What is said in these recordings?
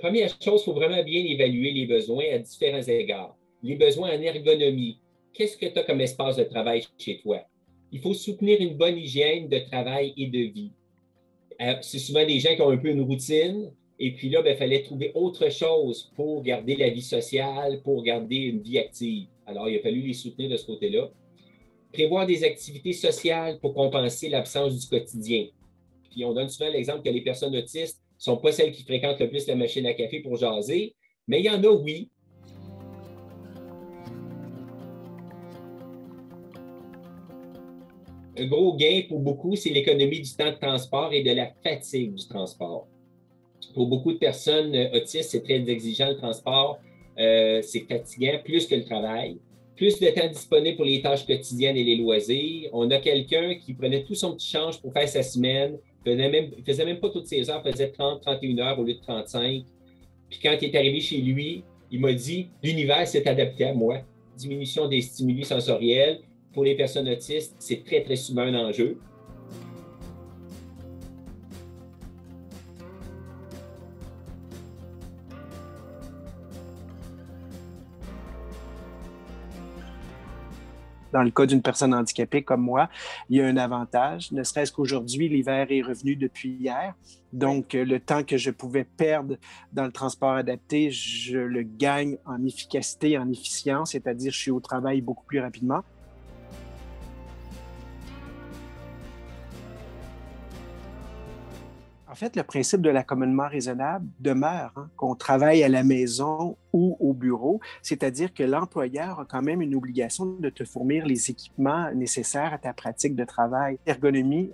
Première chose, il faut vraiment bien évaluer les besoins à différents égards. Les besoins en ergonomie. Qu'est-ce que tu as comme espace de travail chez toi? Il faut soutenir une bonne hygiène de travail et de vie. C'est souvent des gens qui ont un peu une routine, et puis là, il fallait trouver autre chose pour garder la vie sociale, pour garder une vie active. Alors, il a fallu les soutenir de ce côté-là. Prévoir des activités sociales pour compenser l'absence du quotidien. Puis on donne souvent l'exemple que les personnes autistes ne sont pas celles qui fréquentent le plus la machine à café pour jaser, mais il y en a, oui. Un gros gain pour beaucoup, c'est l'économie du temps de transport et de la fatigue du transport. Pour beaucoup de personnes autistes, c'est très exigeant le transport, c'est fatigant plus que le travail. Plus de temps disponible pour les tâches quotidiennes et les loisirs. On a quelqu'un qui prenait tout son petit change pour faire sa semaine, faisait même pas toutes ses heures, faisait 30, 31 heures au lieu de 35. Puis quand il est arrivé chez lui, il m'a dit « L'univers s'est adapté à moi. » Diminution des stimuli sensoriels. Pour les personnes autistes, c'est très, très souvent un enjeu. Dans le cas d'une personne handicapée comme moi, il y a un avantage, ne serait-ce qu'aujourd'hui, l'hiver est revenu depuis hier. Donc, le temps que je pouvais perdre dans le transport adapté, je le gagne en efficacité, en efficience, c'est-à-dire je suis au travail beaucoup plus rapidement. En fait, le principe de l'accommodement raisonnable demeure, qu'on travaille à la maison ou au bureau, c'est-à-dire que l'employeur a quand même une obligation de te fournir les équipements nécessaires à ta pratique de travail. L'ergonomie,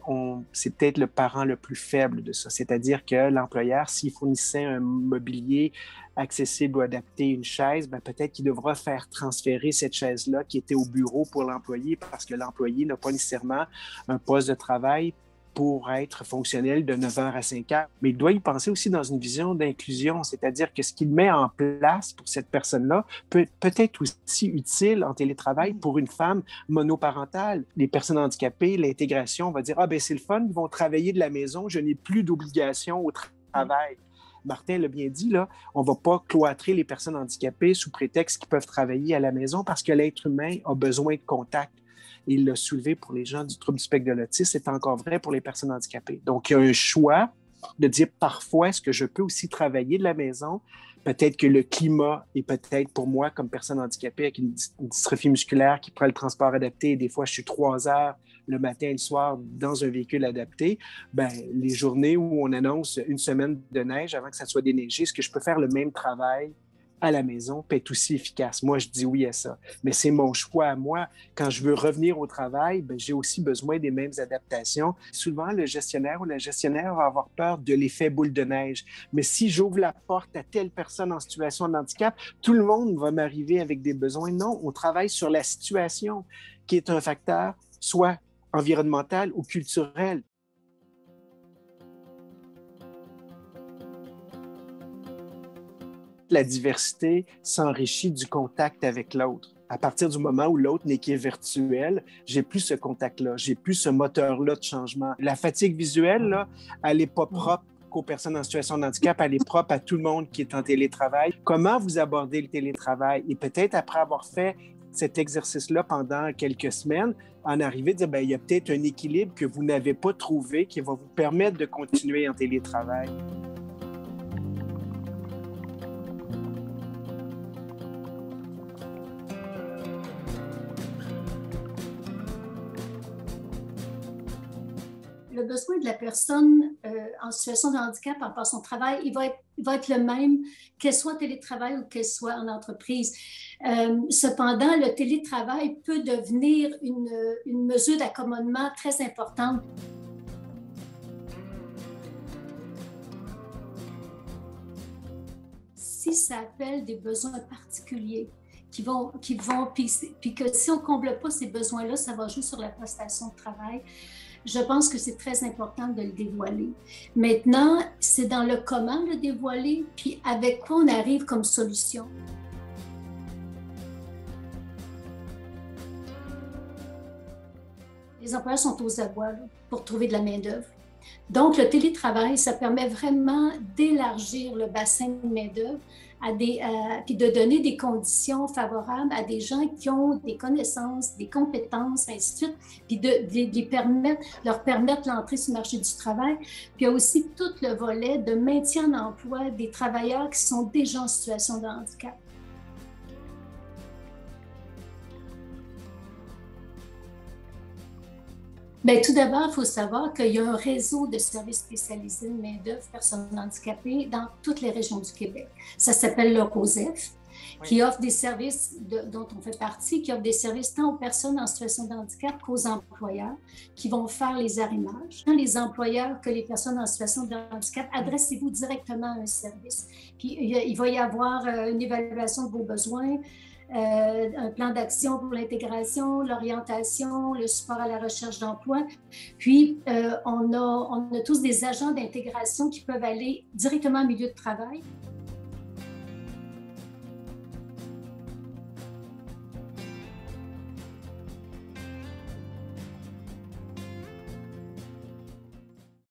c'est peut-être le parent le plus faible de ça, c'est-à-dire que l'employeur, s'il fournissait un mobilier accessible ou adapté, une chaise, peut-être qu'il devra faire transférer cette chaise-là qui était au bureau pour l'employé parce que l'employé n'a pas nécessairement un poste de travail pour être fonctionnel de 9 heures à 5 heures. Mais il doit y penser aussi dans une vision d'inclusion, c'est-à-dire que ce qu'il met en place pour cette personne-là peut être aussi utile en télétravail pour une femme monoparentale. Les personnes handicapées, l'intégration, on va dire « Ah, ben c'est le fun, ils vont travailler de la maison, je n'ai plus d'obligation au travail. » Martin l'a bien dit, là, on ne va pas cloîtrer les personnes handicapées sous prétexte qu'ils peuvent travailler à la maison parce que l'être humain a besoin de contact. Il l'a soulevé pour les gens du trouble du spectre de l'autisme, c'est encore vrai pour les personnes handicapées. Donc, il y a un choix de dire parfois, est-ce que je peux aussi travailler de la maison? Peut-être que le climat est peut-être pour moi, comme personne handicapée avec une dystrophie musculaire qui prend le transport adapté, et des fois, je suis 3 heures le matin et le soir dans un véhicule adapté, les journées où on annonce une semaine de neige avant que ça soit déneigé, est-ce que je peux faire le même travail à la maison peut être aussi efficace? Moi, je dis oui à ça. Mais c'est mon choix à moi. Quand je veux revenir au travail, j'ai aussi besoin des mêmes adaptations. Souvent, le gestionnaire ou la gestionnaire va avoir peur de l'effet boule de neige. Mais si j'ouvre la porte à telle personne en situation de handicap, tout le monde va m'arriver avec des besoins. Non, on travaille sur la situation qui est un facteur soit environnemental ou culturel. La diversité s'enrichit du contact avec l'autre. À partir du moment où l'autre n'est que virtuel, j'ai plus ce contact-là, j'ai plus ce moteur-là de changement. La fatigue visuelle, là, elle n'est pas propre qu'aux personnes en situation de handicap, elle est propre à tout le monde qui est en télétravail. Comment vous abordez le télétravail? Et peut-être après avoir fait cet exercice-là pendant quelques semaines, en arriver à dire, il y a peut-être un équilibre que vous n'avez pas trouvé qui va vous permettre de continuer en télétravail. Le besoin de la personne en situation de handicap par rapport à son travail, il va être le même, qu'elle soit en télétravail ou qu'elle soit en entreprise. Cependant, le télétravail peut devenir une mesure d'accommodement très importante. Si ça appelle des besoins particuliers, puis que si on ne comble pas ces besoins-là, ça va jouer sur la prestation de travail. Je pense que c'est très important de le dévoiler. Maintenant, c'est dans le comment le dévoiler, puis avec quoi on arrive comme solution. Les employeurs sont aux abois pour trouver de la main-d'œuvre. Donc, le télétravail, ça permet vraiment d'élargir le bassin de main-d'œuvre puis de donner des conditions favorables à des gens qui ont des connaissances, des compétences, ainsi de suite, puis leur permettre l'entrée sur le marché du travail. Puis il y a aussi tout le volet de maintien en emploi des travailleurs qui sont déjà en situation de handicap. Bien, tout d'abord, il faut savoir qu'il y a un réseau de services spécialisés de main-d'œuvre personnes handicapées dans toutes les régions du Québec. Ça s'appelle le ROSEF, qui offre des services dont on fait partie, qui offre des services tant aux personnes en situation de handicap qu'aux employeurs qui vont faire les arrémages. Tant les employeurs que les personnes en situation de handicap, adressez-vous directement à un service. Puis il va y avoir une évaluation de vos besoins, un plan d'action pour l'intégration, l'orientation, le support à la recherche d'emploi. Puis, on a tous des agents d'intégration qui peuvent aller directement au milieu de travail